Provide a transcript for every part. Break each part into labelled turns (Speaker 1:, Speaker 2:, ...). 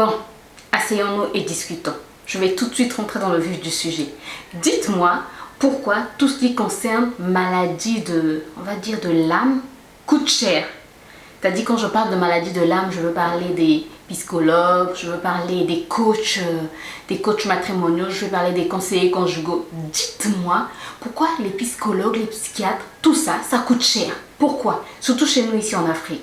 Speaker 1: Bon, asseyons-nous et discutons. Je vais tout de suite rentrer dans le vif du sujet. Dites-moi pourquoi tout ce qui concerne maladie de, on va dire, de l'âme coûte cher. C'est-à-dire quand je parle de maladie de l'âme, je veux parler des psychologues, je veux parler des coachs matrimoniaux, je veux parler des conseillers conjugaux. Dites-moi pourquoi les psychologues, les psychiatres, tout ça, ça coûte cher. Pourquoi? Surtout chez nous ici en Afrique.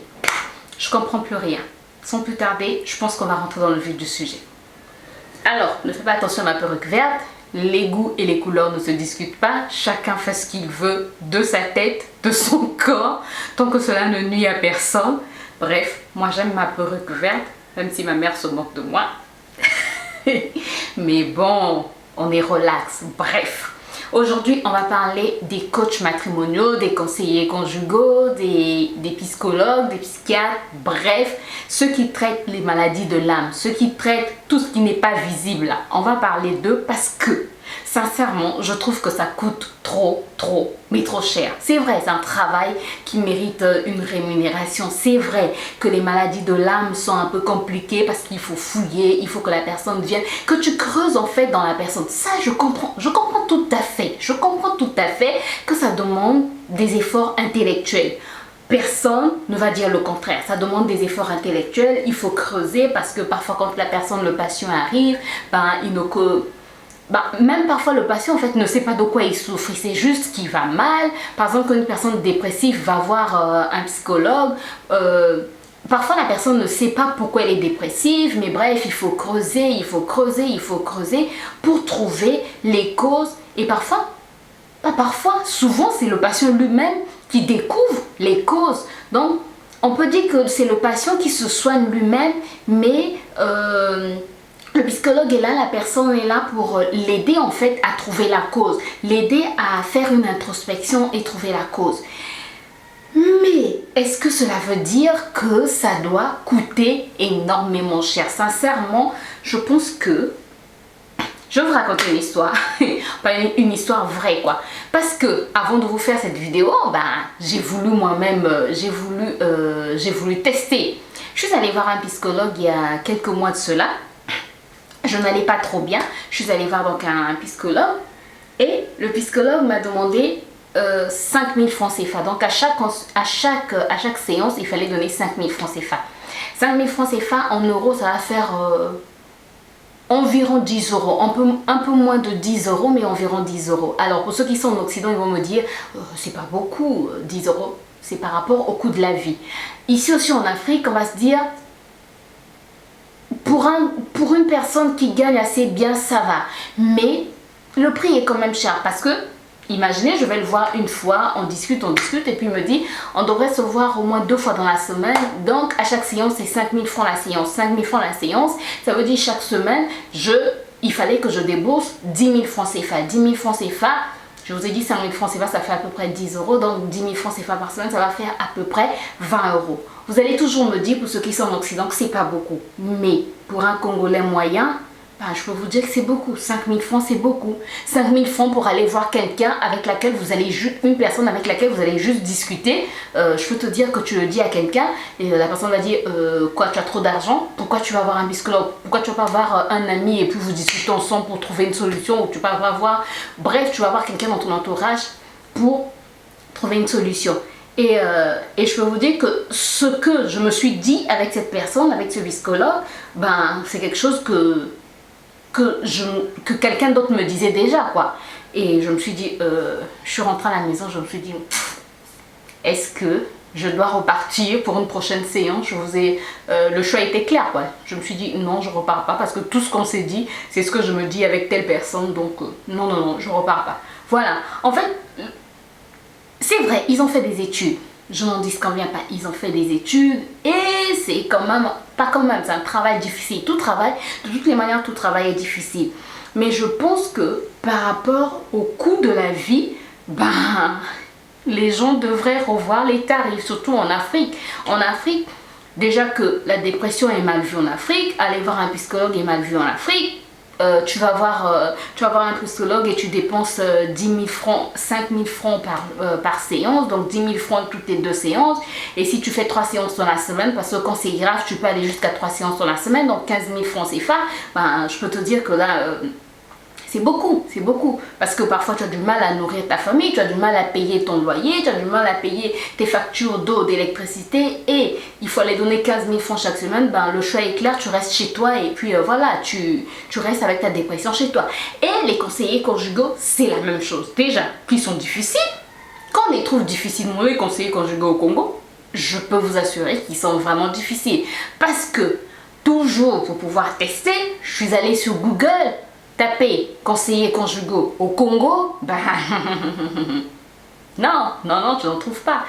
Speaker 1: Je comprends plus rien. Sans plus tarder, je pense qu'on va rentrer dans le vif du sujet. Alors, ne fais pas attention à ma perruque verte. Les goûts et les couleurs ne se discutent pas. Chacun fait ce qu'il veut de sa tête, de son corps, tant que cela ne nuit à personne. Bref, moi j'aime ma perruque verte, même si ma mère se moque de moi. Mais bon, on est relax. Bref, aujourd'hui on va parler des coachs matrimoniaux, des conseillers conjugaux, des psychologues, des psychiatres, bref, ceux qui traitent les maladies de l'âme, ceux qui traitent tout ce qui n'est pas visible. On va parler d'eux parce que, sincèrement, je trouve que ça coûte trop, mais trop cher. C'est vrai, c'est un travail qui mérite une rémunération. C'est vrai que les maladies de l'âme sont un peu compliquées parce qu'il faut fouiller, il faut que la personne vienne, que tu creuses en fait dans la personne. Ça, je comprends tout à fait. Je comprends tout à fait que ça demande des efforts intellectuels. Personne ne va dire le contraire. Ça demande des efforts intellectuels. Il faut creuser parce que parfois quand la personne, le patient arrive, même parfois le patient en fait ne sait pas de quoi il souffre. C'est juste qu'il va mal. Par exemple, quand une personne dépressive va voir un psychologue, parfois la personne ne sait pas pourquoi elle est dépressive. Mais bref, il faut creuser pour trouver les causes. Et parfois, souvent c'est le patient lui-même qui découvre les causes. Donc, on peut dire que c'est le patient qui se soigne lui-même, mais le psychologue est là, la personne est là pour l'aider en fait à trouver la cause, l'aider à faire une introspection et trouver la cause. Mais est-ce que cela veut dire que ça doit coûter énormément cher? Sincèrement, je pense que je vais vous raconter une histoire, pas une histoire vraie quoi. Parce que avant de vous faire cette vidéo, j'ai voulu moi-même, j'ai voulu tester. Je suis allée voir un psychologue il y a quelques mois de cela. Je n'allais pas trop bien. Je suis allée voir donc un psychologue et le psychologue m'a demandé 5000 francs CFA. Donc à chaque séance, il fallait donner 5000 francs CFA. 5000 francs CFA en euros, ça va faire environ 10 euros, un peu moins de 10 euros, mais environ 10 euros. Alors pour ceux qui sont en Occident, ils vont me dire, c'est pas beaucoup, 10 euros, c'est par rapport au coût de la vie. Ici aussi en Afrique, on va se dire, pour une personne qui gagne assez bien, ça va. Mais le prix est quand même cher parce que, imaginez, je vais le voir une fois, on discute et puis il me dit, on devrait se voir au moins 2 fois dans la semaine. Donc à chaque séance, c'est 5000 francs la séance. 5000 francs la séance, ça veut dire chaque semaine, il fallait que je débourse 10 000 francs CFA. 10 000 francs CFA, je vous ai dit 5 000 francs CFA, ça fait à peu près 10 euros. Donc 10 000 francs CFA par semaine, ça va faire à peu près 20 euros. Vous allez toujours me dire, pour ceux qui sont en Occident, que c'est pas beaucoup. Mais pour un Congolais moyen, je peux vous dire que c'est beaucoup. 5000 francs, c'est beaucoup. 5000 francs pour aller voir quelqu'un avec laquelle vous allez une personne avec laquelle vous allez juste discuter. Je peux te dire que tu le dis à quelqu'un et la personne va dire quoi, tu as trop d'argent? Pourquoi tu vas voir un psychologue? Pourquoi tu vas pas voir un ami et puis vous discutez ensemble pour trouver une solution? Ou tu vas voir, bref, tu vas voir quelqu'un dans ton entourage pour trouver une solution. Et je peux vous dire que ce que je me suis dit avec cette personne, avec ce psychologue, c'est quelque chose que quelqu'un d'autre me disait déjà quoi. Et je me suis dit, je suis rentrée à la maison, je me suis dit, est-ce que je dois repartir pour une prochaine séance? Le choix était clair quoi. Je me suis dit non, je repars pas parce que tout ce qu'on s'est dit, c'est ce que je me dis avec telle personne, donc non, je repars pas. Voilà, en fait, c'est vrai, ils ont fait des études. Je n'en disconviens pas, ils ont fait des études et c'est quand même, c'est un travail difficile. Tout travail, de toutes les manières, tout travail est difficile. Mais je pense que par rapport au coût de la vie, les gens devraient revoir les tarifs, surtout en Afrique. En Afrique, déjà que la dépression est mal vue en Afrique, aller voir un psychologue est mal vu en Afrique. tu vas voir un psychologue et tu dépenses 10 000 francs, 5 000 francs par séance, donc 10 000 francs toutes les 2 séances. Et si tu fais 3 séances dans la semaine, parce que quand c'est grave, tu peux aller jusqu'à 3 séances dans la semaine, donc 15 000 francs CFA, ben, je peux te dire que là, c'est beaucoup, c'est beaucoup. Parce que parfois, tu as du mal à nourrir ta famille, tu as du mal à payer ton loyer, tu as du mal à payer tes factures d'eau, d'électricité. Et il faut aller donner 15 000 francs chaque semaine. Ben, le choix est clair, tu restes chez toi et puis voilà, tu restes avec ta dépression chez toi. Et les conseillers conjugaux, c'est la même chose. Déjà, qu'ils sont difficiles. Quand on les trouve difficiles, les conseillers conjugaux au Congo, je peux vous assurer qu'ils sont vraiment difficiles. Parce que, toujours pour pouvoir tester, je suis allée sur Google. Taper conseillers conjugaux au Congo, bah, non, tu n'en trouves pas.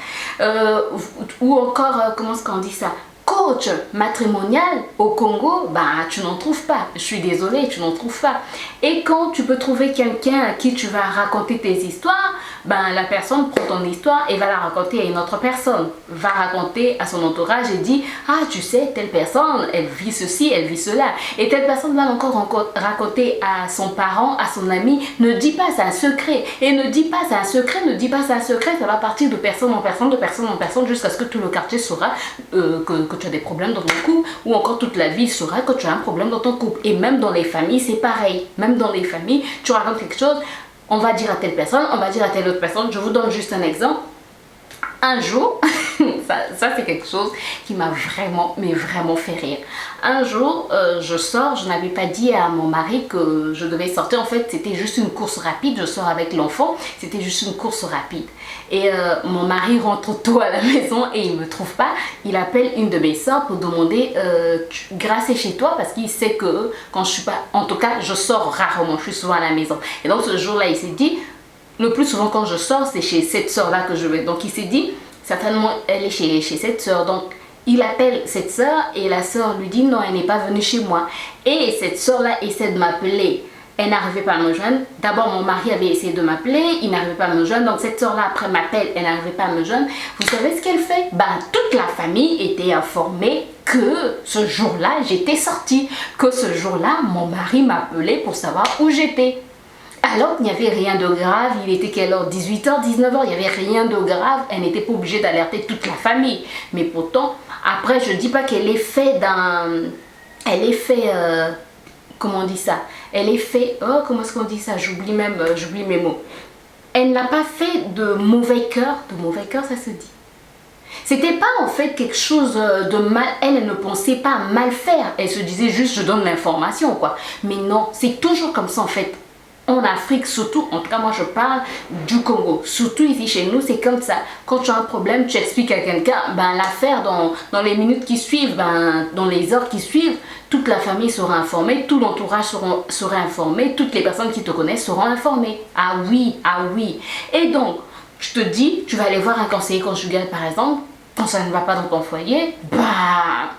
Speaker 1: Ou encore, comment est-ce qu'on dit ça? Coach matrimonial au Congo, bah, tu n'en trouves pas. Je suis désolée, tu n'en trouves pas. Et quand tu peux trouver quelqu'un à qui tu vas raconter tes histoires, ben, la personne prend ton histoire et va la raconter à une autre personne. Va raconter à son entourage et dit, ah, tu sais, telle personne, elle vit ceci, elle vit cela. Et telle personne va encore raconter à son parent, à son ami, ne dis pas, c'est un secret. Et ne dis pas, c'est un secret, ne dis pas, c'est un secret. Ça va partir de personne en personne, de personne en personne, jusqu'à ce que tout le quartier saura que tu as des problèmes dans ton couple, ou encore toute la ville saura que tu as un problème dans ton couple. Et même dans les familles, c'est pareil. Même dans les familles, tu racontes quelque chose, on va dire à telle personne, on va dire à telle autre personne. Je vous donne juste un exemple. Un jour, ça c'est quelque chose qui m'a vraiment, mais vraiment fait rire. Un jour, je sors, je n'avais pas dit à mon mari que je devais sortir. En fait, c'était juste une course rapide. Je sors avec l'enfant, c'était juste une course rapide. Et mon mari rentre tôt à la maison et il ne me trouve pas. Il appelle une de mes soeurs pour demander grâce chez toi, parce qu'il sait que quand je suis pas, en tout cas, je sors rarement, je suis souvent à la maison. Et donc ce jour-là, il s'est dit, le plus souvent quand je sors, c'est chez cette soeur-là que je vais. Donc il s'est dit, certainement elle est chez cette soeur. Donc il appelle cette soeur et la soeur lui dit non, elle n'est pas venue chez moi. Et cette soeur-là essaie de m'appeler. Elle n'arrivait pas à me joindre. D'abord, mon mari avait essayé de m'appeler, il n'arrivait pas à me joindre. Donc cette soeur-là après m'appelle, elle n'arrivait pas à me joindre. Vous savez ce qu'elle fait? Ben, toute la famille était informée que ce jour-là, j'étais sortie. Que ce jour-là, mon mari m'appelait pour savoir où j'étais. Alors qu'il n'y avait rien de grave, il était quelle heure? 18h, 19h, il n'y avait rien de grave, elle n'était pas obligée d'alerter toute la famille. Mais pourtant, après, je ne dis pas qu'elle est fait comment on dit ça? Elle est fait, oh, comment est-ce qu'on dit ça? J'oublie mes mots. Elle n'a pas fait de mauvais cœur ça se dit. C'était pas en fait quelque chose de mal, elle ne pensait pas mal faire, elle se disait juste je donne l'information quoi. Mais non, c'est toujours comme ça en fait. En Afrique, surtout, en tout cas moi je parle du Congo, surtout ici chez nous, c'est comme ça. Quand tu as un problème, tu expliques à quelqu'un, ben l'affaire dans les minutes qui suivent, ben, dans les heures qui suivent, toute la famille sera informée, tout l'entourage sera informé, toutes les personnes qui te connaissent seront informées. Ah oui, ah oui. Et donc, je te dis, tu vas aller voir un conseiller conjugal par exemple, quand ça ne va pas dans ton foyer, bah,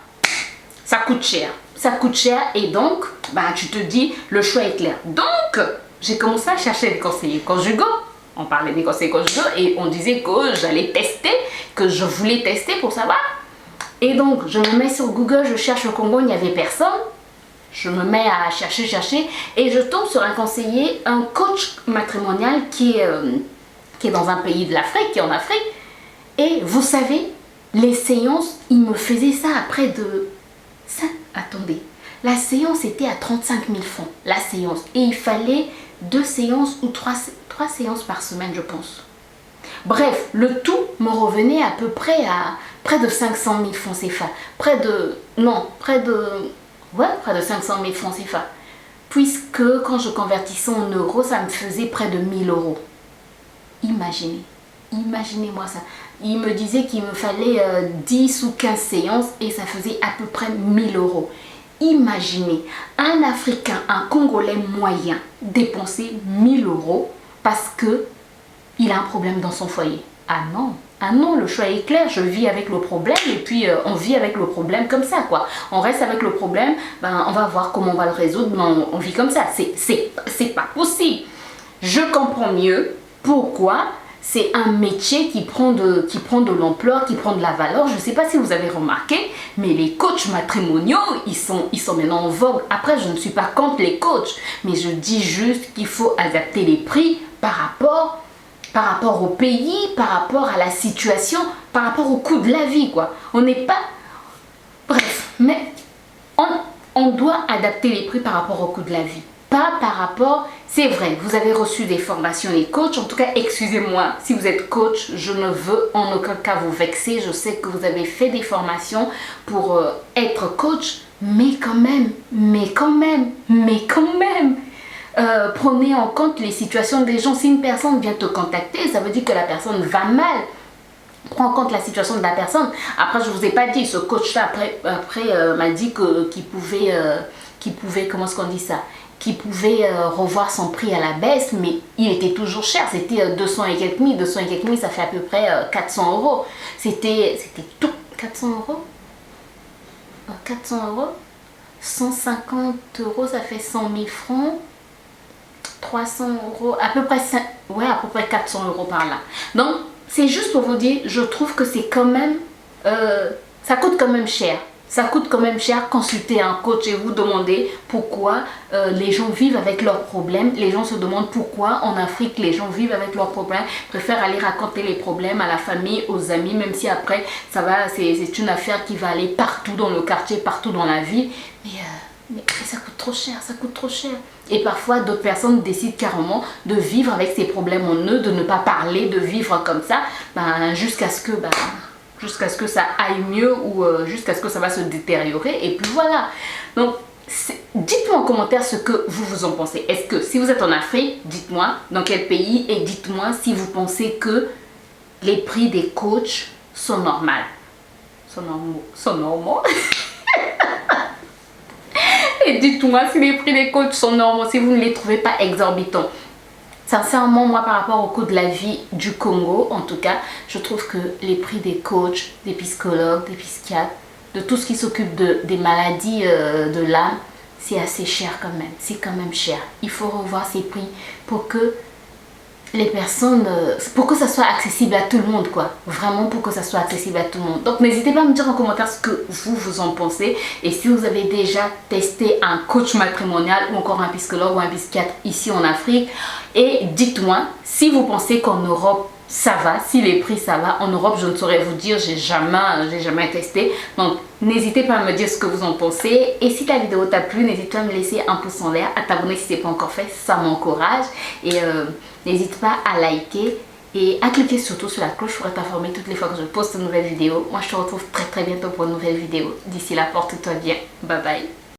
Speaker 1: ça coûte cher. Ça coûte cher et donc, bah, tu te dis, le choix est clair. Donc, j'ai commencé à chercher des conseillers conjugaux. On parlait des conseillers conjugaux et on disait que j'allais tester, que je voulais tester pour savoir. Et donc, je me mets sur Google, je cherche au Congo, il n'y avait personne. Je me mets à chercher et je tombe sur un conseiller, un coach matrimonial qui est dans un pays de l'Afrique, qui est en Afrique. Et vous savez, les séances, il me faisait ça après de... Ça, attendez. La séance était à 35 000 francs, la séance. Et il fallait 2 séances ou 3 séances par semaine, je pense. Bref, le tout me revenait à peu près à près de 500 000 francs CFA. Près de 500 000 francs CFA. Puisque quand je convertissais en euros, ça me faisait près de 1 000 euros. Imaginez-moi ça. Il me disait qu'il me fallait 10 ou 15 séances et ça faisait à peu près 1 000 euros. Imaginez un Africain, un Congolais moyen dépenser 1 000 euros parce qu'il a un problème dans son foyer. Ah non, le choix est clair, je vis avec le problème et puis on vit avec le problème comme ça quoi. On reste avec le problème, ben, on va voir comment on va le résoudre, mais on vit comme ça. C'est pas possible. Je comprends mieux pourquoi c'est un métier qui prend de l'ampleur, qui prend de la valeur. Je ne sais pas si vous avez remarqué, mais les coachs matrimoniaux, ils sont maintenant en vogue. Après, je ne suis pas contre les coachs, mais je dis juste qu'il faut adapter les prix par rapport au pays, par rapport à la situation, par rapport au coût de la vie, quoi. On n'est pas... Bref, mais on doit adapter les prix par rapport au coût de la vie. Pas par rapport... C'est vrai, vous avez reçu des formations les coachs. En tout cas, excusez-moi, si vous êtes coach, je ne veux en aucun cas vous vexer. Je sais que vous avez fait des formations pour être coach, mais quand même, prenez en compte les situations des gens. Si une personne vient te contacter, ça veut dire que la personne va mal. Prends en compte la situation de la personne. Après, je ne vous ai pas dit, ce coach-là, après m'a dit qu'il pouvait, comment est-ce qu'on dit ça, qu'il pouvait revoir son prix à la baisse, mais il était toujours cher. C'était 200 et quelques mille. 200 et quelques mille, ça fait à peu près 400 euros. C'était tout. 400 euros 400 euros 150 euros, ça fait 100 000 francs. 300 euros, à peu près 400 euros par là. Donc, c'est juste pour vous dire, je trouve que c'est quand même, ça coûte quand même cher. Ça coûte quand même cher consulter un coach et vous demander pourquoi les gens vivent avec leurs problèmes. Les gens se demandent pourquoi en Afrique les gens vivent avec leurs problèmes. Préfèrent aller raconter les problèmes à la famille, aux amis, même si après ça va, c'est une affaire qui va aller partout dans le quartier, partout dans la ville. Mais ça coûte trop cher, ça coûte trop cher. Et parfois, d'autres personnes décident carrément de vivre avec ces problèmes en eux, de ne pas parler, de vivre comme ça, jusqu'à ce que ça aille mieux ou jusqu'à ce que ça va se détériorer. Et puis voilà. Donc, dites-moi en commentaire ce que vous en pensez. Est-ce que si vous êtes en Afrique, dites-moi dans quel pays et dites-moi si vous pensez que les prix des coachs sont normaux. Sont normaux. Et dites-moi si les prix des coachs sont normaux, si vous ne les trouvez pas exorbitants. Sincèrement, moi, par rapport au coût de la vie du Congo, en tout cas, je trouve que les prix des coachs, des psychologues, des psychiatres, de tout ce qui s'occupe des maladies de l'âme, c'est assez cher quand même. C'est quand même cher. Il faut revoir ces prix pour que les personnes, pour que ça soit accessible à tout le monde, quoi. Vraiment pour que ça soit accessible à tout le monde. Donc n'hésitez pas à me dire en commentaire ce que vous en pensez. Et si vous avez déjà testé un coach matrimonial ou encore un psychologue ou un psychiatre ici en Afrique. Et dites-moi si vous pensez qu'en Europe ça va, si les prix ça va. En Europe, je ne saurais vous dire, j'ai jamais testé. Donc n'hésitez pas à me dire ce que vous en pensez. Et si la vidéo t'a plu, n'hésite pas à me laisser un pouce en l'air, à t'abonner si ce n'est pas encore fait, ça m'encourage. Et n'hésite pas à liker et à cliquer surtout sur la cloche pour être informé toutes les fois que je poste une nouvelle vidéo. Moi, je te retrouve très bientôt pour une nouvelle vidéo. D'ici là, porte-toi bien. Bye bye.